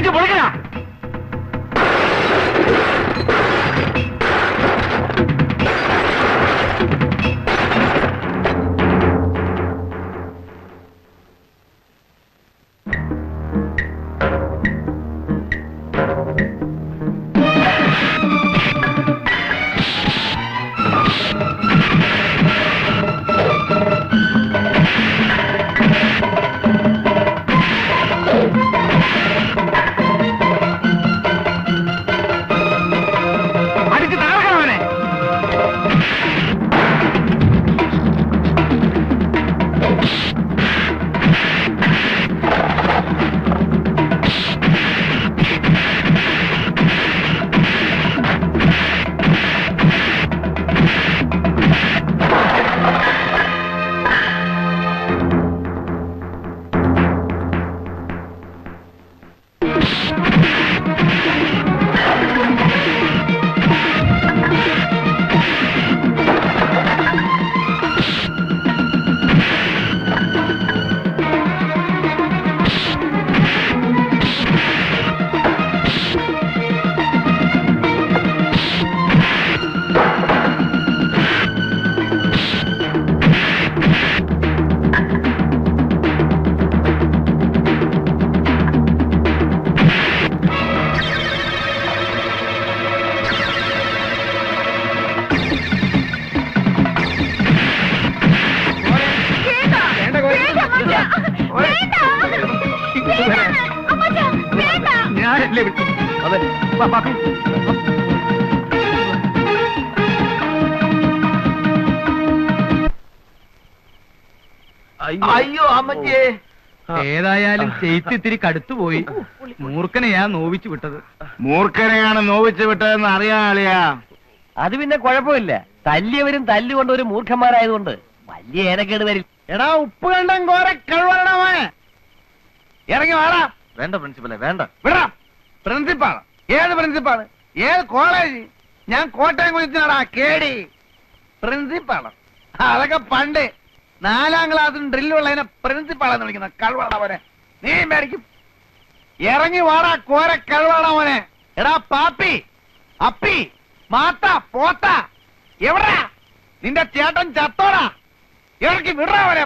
അടിച്ചു പൊളിക്കണ. ഞാനല്ലേ വിട്ടു. അതെ അയ്യോ അമ്മച്ചേ. ഏതായാലും ചെയ്ത്തിത്തിരി കടുത്തുപോയി. മൂർഖനെയാ നോവിച്ചു വിട്ടത്. മൂർഖനെയാണ് നോവിച്ചു വിട്ടതെന്ന് അറിയാളിയാ. അത് പിന്നെ കുഴപ്പമില്ല. തല്ലിയവരും തല്ലുകൊണ്ട് ഒരു മൂർഖന്മാരായതുകൊണ്ട് വലിയ ഏനക്കേട് വരില്ല. എടാ ഉപ്പ് കണ്ടം കോരെ കഴിവണമോനെ, ഇറങ്ങി വാടാ. വേണ്ട പ്രിൻസിപ്പലെ, വേണ്ട. വിടാ. പ്രിൻസിപ്പാള്? ഏത് പ്രിൻസിപ്പാള്? ഏത് കോളേജ്? ഞാൻ കോട്ടയം കുളിച്ചാടാ കേടി. പ്രിൻസിപ്പാള് അതൊക്കെ പണ്ട് 4ാം ക്ലാസ്സിന് ഡ്രില്ലുള്ളതിനെ പ്രിൻസിപ്പാളെന്ന് വിളിക്കുന്ന കഴിവണമോനെ. നീ മേടിക്കും. ഇറങ്ങി വാടാ കോരെ കഴിവണമോനെ. എടാ പാപ്പി, അപ്പി, മാത്ത, പോത്ത, എവിടാ നിന്റെ ചേട്ടൻ? ചത്തോടാ. ഇറക്കി വിടാവനെ.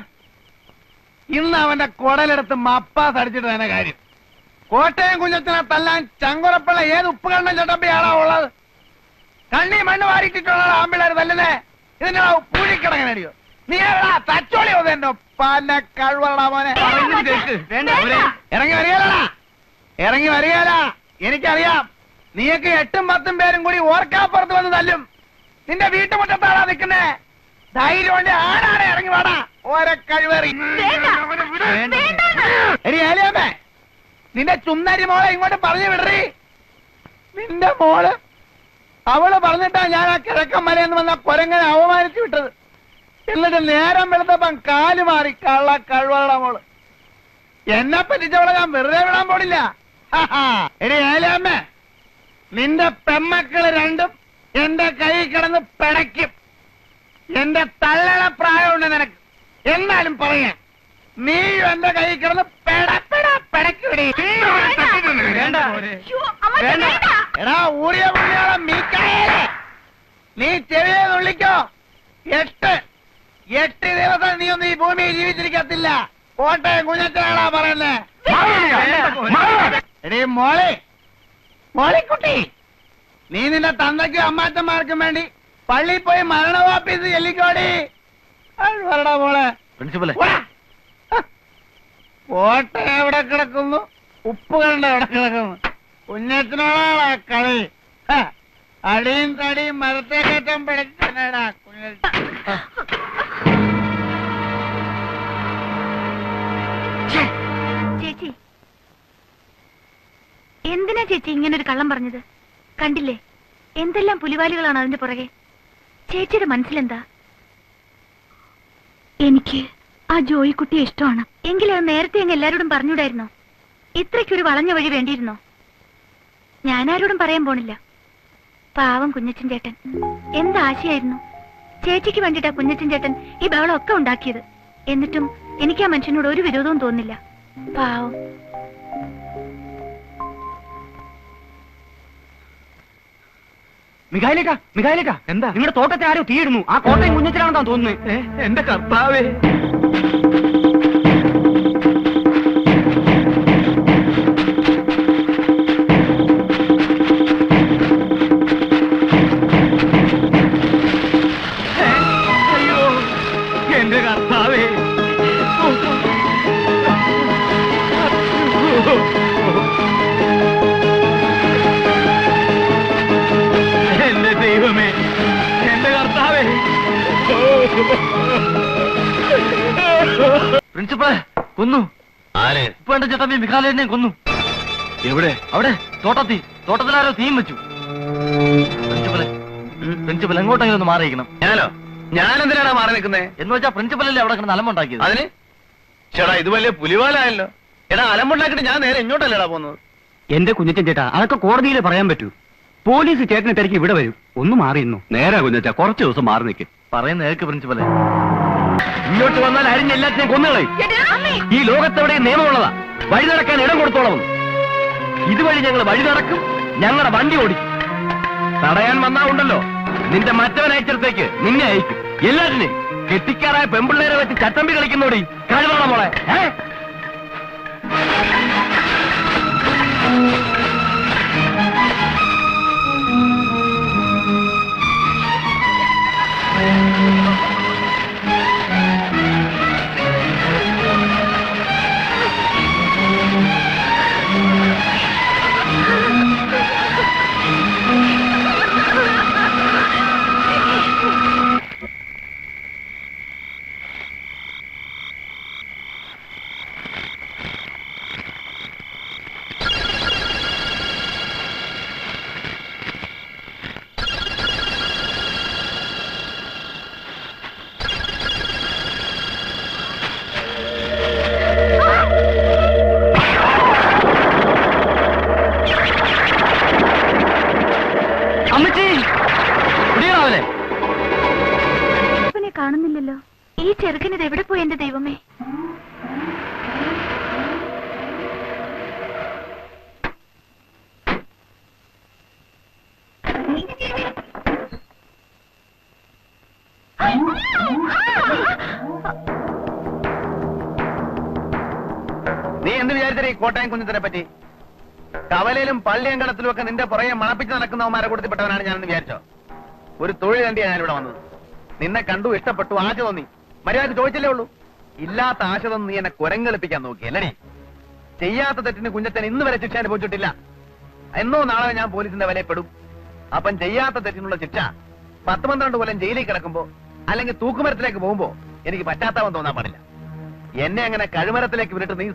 ഇന്ന് അവന്റെ കുടലെടുത്ത് മപ്പാസ് അടിച്ചിട്ട് തന്നെ കാര്യം. കോട്ടയം കുഞ്ഞത്തിനെ തല്ലാൻ ചങ്കുറപ്പുള്ള ഏത് ഉപ്പുകണ്ണൻ ചട്ടമ്പിയാണോ ഉള്ളത്? കണ്ണി മണ്ണ് വാരിട്ടിട്ടുള്ള ആമ്പിള്ളേർ തല്ലുന്നേ. ഇതിന്റെ പൂഴിക്കിടങ്ങനടിയോ? നീ എവിടാ തച്ചോളിയോ? എന്റെ പല കഴിവടാ മോനെ. ഇറങ്ങി വരികയല്ലടാ, ഇറങ്ങി വരികയല്ല. എനിക്കറിയാം നീയൊക്കെ 8ഉം 10ഉം പേരും കൂടി ഓർക്കാപ്പുറത്ത് വന്ന് തല്ലും. നിന്റെ വീട്ടുമുറ്റത്താടാ നിൽക്കുന്നേ. ധൈര്യം കൊണ്ട് ആടാണ്. ഇറങ്ങി വാടാ ഓരോ കഴിവേറി. ഏലിയമ്മേ, നിന്റെ ചുന്നരി മോളെ ഇങ്ങോട്ട് പറഞ്ഞു വിടറി. നിന്റെ മോള് അവള് പറഞ്ഞിട്ടാ ഞാൻ ആ കിഴക്കൻ മലയെന്ന് വന്ന കൊരങ്ങനെ അവമാനിച്ചു വിട്ടത്. എന്നിട്ട് നേരം വെളുത്തപ്പം കാല് മാറി. കള്ള കഴിവളുടെ മോള്. എന്നെ പറ്റിച്ചവളെ ഞാൻ വെറുതെ വിടാൻ പോടില്ല. എടി ഏലിയമ്മേ, നിന്റെ പെമ്മക്കള് രണ്ടും എന്റെ കൈ കിടന്ന് പിടയ്ക്കും. എന്റെ തള്ളള പ്രായമുണ്ട് നിനക്ക്. എന്നാലും പറയാൻ നീയും എന്റെ കൈ കിടന്ന് പിടക്കിവിടി. എടാ ഊറിയ പുണ്യോളം മീക്കായേ, നീ ചെവിയെ നുള്ളിക്കോ. 8 ദിവസം നീ ഒന്നും ഈ ഭൂമിയിൽ ജീവിച്ചിരിക്കത്തില്ല. കോട്ടയം കുഞ്ഞച്ചാളാ പറയുന്നേ. എടീ മോളെ, മോളിക്കുട്ടി, നീ നിന്റെ തന്തയ്ക്കും അമ്മാച്ചന്മാർക്കും വേണ്ടി പള്ളിയിൽ പോയി മരണവാപ്പീസ് ചെല്ലിക്കോടി. വരടാ മോളെ. പ്രിൻസിപ്പലെ, കോട്ടയം എവിടെ കിടക്കുന്നു? ഉപ്പ് കണ്ട എവിടെ കിടക്കുന്നു? കുഞ്ഞച്ചനോടാ കളി. അടിയും തടിയും മരത്തെ കയറ്റം പിടിച്ചടാ കുഞ്ഞ. ചേച്ചി, എന്തിനാ ചേച്ചി ഇങ്ങനൊരു കള്ളം പറഞ്ഞത്? കണ്ടില്ലേ എന്തെല്ലാം പുലിവാലികളാണ് അതിന്റെ പുറകെ. ചേച്ചിയുടെ മനസ്സിലെന്താ? എനിക്ക് ആ ജോയിക്കുട്ടിയെ ഇഷ്ടമാണ്. എങ്കിലും അത് നേരത്തെ അങ്ങ് എല്ലാരോടും പറഞ്ഞുകൂടായിരുന്നോ? ഇത്രയ്ക്കൊരു വളഞ്ഞ വഴി വേണ്ടിയിരുന്നോ? ഞാനാരോടും പറയാൻ പോണില്ല. പാവം കുഞ്ഞച്ചൻ ചേട്ടൻ എന്താശയായിരുന്നു. ചേച്ചിക്ക് വേണ്ടിട്ടാ കുഞ്ഞച്ചൻ ചേട്ടൻ ഈ ബഹളമൊക്കെ ഉണ്ടാക്കിയത്. എന്നിട്ടും എനിക്ക് ആ മനുഷ്യനോട് ഒരു വിരോധവും തോന്നില്ല. പാവം. മിഖായിലേക്കാ എന്താ നിങ്ങളുടെ തോട്ടത്തെ ആരോ തീയിടുന്നു. ആ കോട്ടയം കുഞ്ഞച്ചനാണെന്നാ തോന്നുന്നത്. എന്റെ കർത്താവേ. അയ്യോ എന്റെ കർത്താവേ. എന്റെ ദൈവമേ, എന്റെ കർത്താവേ. പ്രിൻസിപ്പളെ കൊന്നു. ആരെ? ഇപ്പൊ എന്റെ ചേട്ടമ്മ മിഖാലേനെ കൊന്നു. എവിടെ? അവിടെ തോട്ടത്തിലാരോ തീം വെച്ചു. പ്രിൻസിപ്പൽ എങ്ങോട്ടെങ്കിലും ഒന്ന് മാറിയിരിക്കണം. ഞാനെന്തിനാണ് മാറി നിൽക്കുന്നേ? എന്ന് വെച്ചാൽ പ്രിൻസിപ്പലല്ലേ അവിടെ കിടന്ന് അലമ്പുണ്ടാക്കിയത്. അതിന് ചേട്ടാ ഇത് വലിയ പുലിവാലായല്ലോ. എടാ അലമ്പുണ്ടാക്കിട്ട് ഞാൻ നേരെ ഇങ്ങോട്ടല്ലേടാ പോകുന്നത്. എന്റെ കുഞ്ഞച്ചൻ ചേട്ടാ, അതൊക്കെ കോടതിയിലെ പറയാൻ പറ്റൂ. പോലീസ് ചേട്ടനെ തിരക്കി ഇവിടെ വരും. ഒന്ന് മാറിയിരുന്നു. നേരാ കുഞ്ഞച്ചാ, കുറച്ച് ദിവസം മാറി നിൽക്കും. പറയുന്ന കേൾക്ക് പ്രിൻസിപ്പലെ. ഇങ്ങോട്ട് വന്നാൽ അരിഞ്ഞ എല്ലാത്തിനെയും കൊന്നുകളയും. ഈ ലോകത്തെവിടെ നിയമമുള്ളതാ. വഴി നടക്കാൻ ഇടം കൊടുത്തോളം. ഇതുവഴി ഞങ്ങൾ വഴി നടക്കും, ഞങ്ങളുടെ വണ്ടി ഓടിക്കും. തടയാൻ വന്നാ ഉണ്ടല്ലോ, നിന്റെ മറ്റവൻ അയച്ചിടത്തേക്ക് നിന്നെ അയക്കും. എല്ലാത്തിനെയും കെട്ടിക്കാറായ പെമ്പിള്ളേരെ വെച്ച് ചട്ടമ്പി കളിക്കുന്നോടി കഴിവാണോ മോളെ? കാണുന്നില്ലല്ലോ. ഈ ചെറുക്കനിത് എവിടെ പോയി എന്റെ ദൈവമേ? നീ എന്ത് വിചാരിച്ചേ ഈ കോട്ടയം കുഞ്ഞത്തിനെ പറ്റി? കവലയിലും പള്ളിയങ്കണത്തിലും ഒക്കെ നിന്റെ പുറകെ മണപ്പിച്ച് നടക്കുന്നവന്മാരെ കൊടുത്തിപ്പെട്ടവനാണ് ഞാനെന്ന് വിചാരിച്ചോ? ഒരു തൊഴിൽ കണ്ടിയാണ് ഞാനിവിടെ വന്നത്. നിന്നെ കണ്ടു, ഇഷ്ടപ്പെട്ടു, ആശ തോന്നി. മര്യാദ ചോദിച്ചില്ലേ ഉള്ളൂ. ഇല്ലാത്ത ആശ തോന്നി നീ എന്നെ കുരങ്ങളിപ്പിക്കാൻ നോക്കിയല്ലേ? ചെയ്യാത്ത തെറ്റിന് കുഞ്ഞത്തൻ ഇന്ന് വരെ ശിക്ഷ അനുഭവിച്ചിട്ടില്ല. എന്നോ നാളെ ഞാൻ പോലീസിന്റെ വലയപ്പെടും. അപ്പം ചെയ്യാത്ത തെറ്റിനുള്ള ശിക്ഷ 10-12 കൊല്ലം ജയിലിൽ കിടക്കുമ്പോ അല്ലെങ്കിൽ തൂക്കുമരത്തിലേക്ക് പോകുമ്പോ എനിക്ക് പറ്റാത്തവൻ തോന്നാൻ പാടില്ല. എന്നെ അങ്ങനെ കഴുമരത്തിലേക്ക് വിട്ടിട്ട് നീ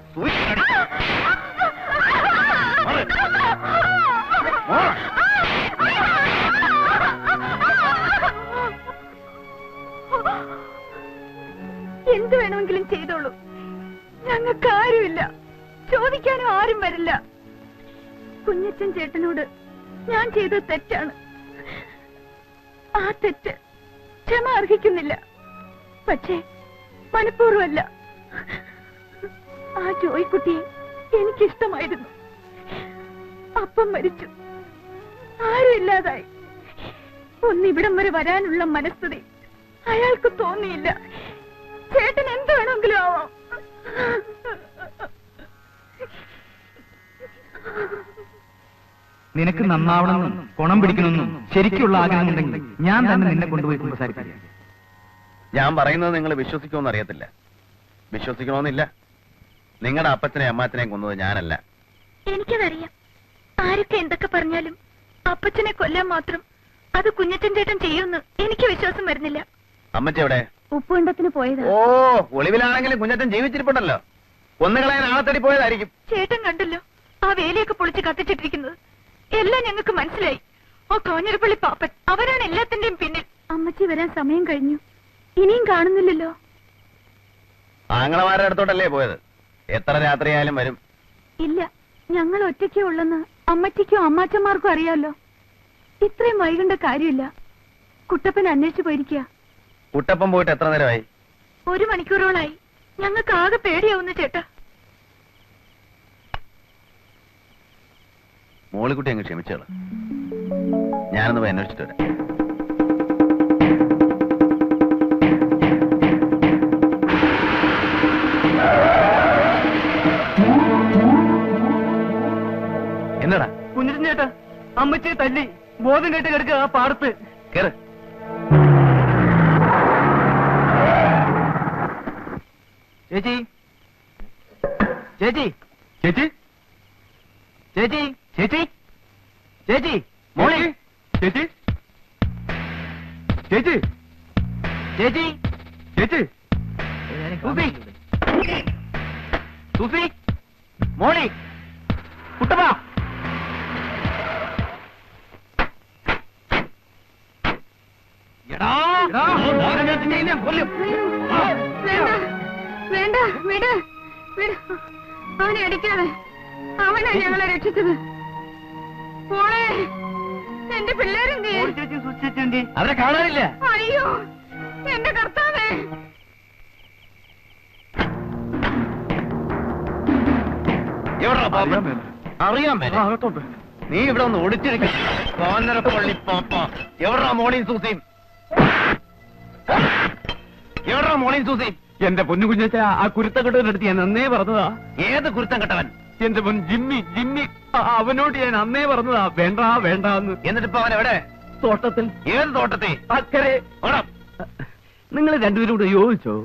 എന്ത് വേണമെങ്കിലും ചെയ്തോളൂ. ഞങ്ങൾക്ക് ആരുമില്ല, ചോദിക്കാനും ആരും വരില്ല. കുഞ്ഞച്ചൻ ചേട്ടനോട് ഞാൻ ചെയ്തത് തെറ്റാണ്. ആ തെറ്റ് ക്ഷമ അർഹിക്കുന്നില്ല. പക്ഷേ മനഃപൂർവ്വമല്ല. ആ ജോയിക്കുട്ടിയെ എനിക്കിഷ്ടമായിരുന്നു. അപ്പം മരിച്ചു, ആരും ഇല്ലാതായി. ഒന്നിവിടം വരെ വരാനുള്ള മനസ്ഥിതി അയാൾക്ക് തോന്നിയില്ല. ചേട്ടൻ എന്ത് വേണമെങ്കിലും ആവാം. നിനക്ക് നന്നാവണമെന്നും ഗുണം പിടിക്കണമെന്നും ശരിക്കുള്ള ആഗ്രഹമുണ്ടെങ്കിൽ ഞാൻ തന്നെ നിന്നെ കൊണ്ടുപോയി സംസാരിക്കാം. ഞാൻ പറയുന്നത് നിങ്ങൾ വിശ്വസിക്കുമെന്ന് അറിയത്തില്ല. വിശ്വസിക്കണമെന്നില്ല. നിങ്ങളുടെ അപ്പച്ചനെ അമ്മാച്ചനെയും കൊന്നത് ഞാനല്ല. എനിക്കതറിയാം. ആരൊക്കെ എന്തൊക്കെ പറഞ്ഞാലും അപ്പച്ചനെ കൊല്ലാൻ മാത്രം അത് കുഞ്ഞച്ചൻ ചേട്ടൻ ചെയ്യുമെന്ന് എനിക്ക് വിശ്വാസം വരുന്നില്ല. അമ്മച്ചി എവിടെ? ഉപ്പുകണ്ടത്തിന് പോയത്. ഓ, ഒളിവിലാണെങ്കിലും കുഞ്ഞച്ചൻ ജീവിച്ചിരിപ്പുണ്ടല്ലോ. കൊന്നുകളയാൻ ആളെ തേടി പോയതായിരിക്കും. ചേട്ടൻ കണ്ടല്ലോ ആ വേലയൊക്കെ പൊളിച്ച് കത്തിച്ചിട്ടിരിക്കുന്നത്. എല്ലാം ഞങ്ങൾക്ക് മനസ്സിലായി. ആ കോഞ്ഞിരപ്പള്ളി പാപ്പൻ അവരാണ് എല്ലാത്തിന്റെയും പിന്നിൽ. അമ്മച്ചി വരാൻ സമയം കഴിഞ്ഞു, ഇനിയും കാണുന്നില്ലല്ലോ. ആങ്ങളമാരുടെ അടുത്തോട്ടല്ലേ പോയത്? എത്ര രാത്രിയായാലും വരും. ഇല്ല, ഞങ്ങൾ ഒറ്റയ്ക്കേ ഉള്ളെന്ന് അമ്മച്ചിക്കും അമ്മാച്ചന്മാർക്കും അറിയാമല്ലോ. ഇത്രയും വൈകേണ്ട കാര്യമില്ല. കുട്ടപ്പൻ അന്വേഷിച്ചു പോയിരിക്കുക. കുട്ടപ്പൻ പോയിട്ട് എത്ര നേരമായി? 1 മണിക്കൂറോളായി. ഞങ്ങൾക്ക് ആകെ പേടിയാവുന്നു ചേട്ടാ. മോളിക്കുട്ടി അങ്ങ് ക്ഷമിച്ചോളാം. ഞാനൊന്ന് പോയി അന്വേഷിച്ചിട്ട് വരാം. എന്നടാ കുഞ്ഞിച്ചൻ ചേട്ടാ അമ്മച്ചി തല്ലി ബോധം കേട്ട് കിടക്കുക ആ പാടത്ത്. കേറ്. ചേച്ചി ചേച്ചി ചേച്ചി ചേച്ചി ചേച്ചി ചേച്ചി മോളി ചേച്ചി ചേച്ചി ചേച്ചി ചേച്ചി സൂഫി സൂഫി മോളി കുട്ടപ്പാ. വേണ്ട വിട് വിട്, അവനെ അടിക്കാതെ. അവനാ ഞങ്ങളെ രക്ഷിച്ചത്. മോളെ, എന്റെ പിള്ളേരെന്തേ? അവരെ കാണാനില്ല. അയ്യോ എന്റെ കർത്താവേ. അറിയാൻ മേലെ. നീ ഇവിടെ ഒന്ന് ഒടിച്ചിരിക്കും. എവിടാ മോളിയും സൂസിയും? എവിടാ മോളിയും സൂസിയും? എന്റെ പൊന്നു കുഞ്ഞച്ച ആ കുരുത്തക്കെട്ടവന്റെ അടുത്ത് ഞാൻ അന്നേ പറഞ്ഞതാ. ഏത് കുരുത്തം കെട്ടവൻ? എന്റെ പൊൻ ജിമ്മി ജിമ്മി അവനോട് ഞാൻ അന്നേ പറഞ്ഞതാ വേണ്ട വേണ്ടെന്ന്. എന്നിട്ടിപ്പോ അവൻ എവിടെ? തോട്ടത്തിൽ. ഏത് തോട്ടത്തിൽ? അക്കരെ. ഓടാം. നിങ്ങൾ രണ്ടുപേരും കൂടെ യോജിച്ചോ?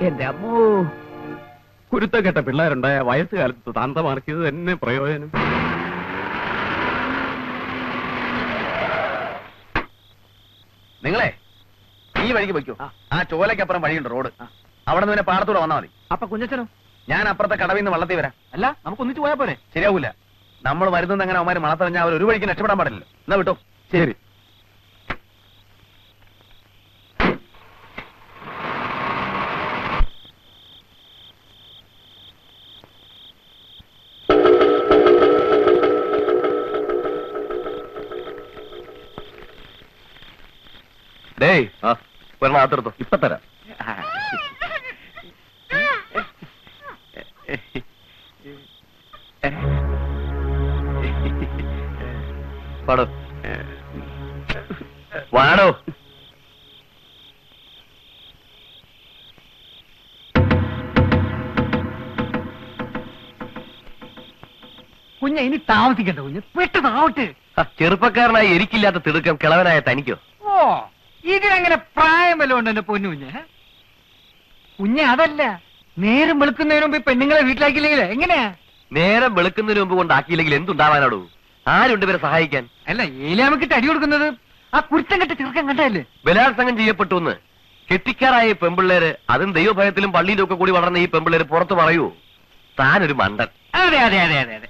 എന്റെ അമ്മോ, കുരുത്തക്കെട്ട പിള്ളേരുണ്ടായ വയസ്സുകാലത്ത് താന്തമാർക്കിയത് തന്നെ പ്രയോജനം. നിങ്ങളെ ഈ വഴിക്ക് വയ്ക്കൂ. ആ ചോലയ്ക്കപ്പുറം വഴിയുണ്ട്, റോഡ്. അവിടെ നിന്ന് പിന്നെ പാടത്തൂടെ വന്നാൽ മതി. അപ്പൊ കുഞ്ഞച്ചനോ? ഞാൻ അപ്പുറത്തെ കടവിൽ നിന്ന് വള്ളത്തിൽ വരാം. അല്ല നമുക്ക് ഒന്നിച്ചു പോയാ പോരെ? ശരിയാവൂല. നമ്മൾ വരുന്നത് എങ്ങനെ അവന്മാര് മണത്തറിഞ്ഞാൽ അവർ ഒരു വഴിക്ക് രക്ഷപ്പെടാൻ പാടില്ലല്ലോ. എന്നാ വിട്ടോ. ശരി. ഡേയ് ഒരെണ്ണാത്തെടുത്തോ. ഇപ്പൊ തരാം. പാടോ വാടോ. കുഞ്ഞ ഇനി താമസിക്കണ്ട കുഞ്ഞ്, പെട്ടെന്നാവട്ടെ. ചെറുപ്പക്കാരനായി എനിക്കില്ലാത്ത തിടുക്കം കിളവനായ തനിക്കോ? ഓ ഇതിനങ്ങനെ പ്രായം വല്ല ഉണ്ട് എന്റെ പൊന്നു കുഞ്ഞ്. കുഞ്ഞ് അതല്ല, നേരം വെളുക്കുന്നതിന് മുമ്പ് ഈ പെണ്ണുങ്ങളെ വീട്ടിലാക്കിയില്ലെങ്കിൽ എങ്ങനെയാ? നേരം വെളുക്കുന്നതിന് മുമ്പ് കൊണ്ടാക്കിയില്ലെങ്കിൽ എന്തുണ്ടാവാനാടോ? ആരുണ്ട് ഇവരെ സഹായിക്കാൻ? അല്ല ഏലാമക്കിട്ട് അടി കൊടുക്കുന്നത് ആ കുരുത്തം കെട്ട ചെറുക്കൻ കണ്ടല്ലേ? ബലാത്സംഗം ചെയ്യപ്പെട്ടു എന്ന് കെട്ടിക്കാറായ പെമ്പിള്ളേര്, അതും ദൈവഭയത്തിലും പള്ളിയിലും ഒക്കെ കൂടി വളർന്ന ഈ പെമ്പിള്ളേര് പുറത്ത് പറയൂ താനൊരു മണ്ടൻ. അതെ അതെ അതെ അതെ അതെ.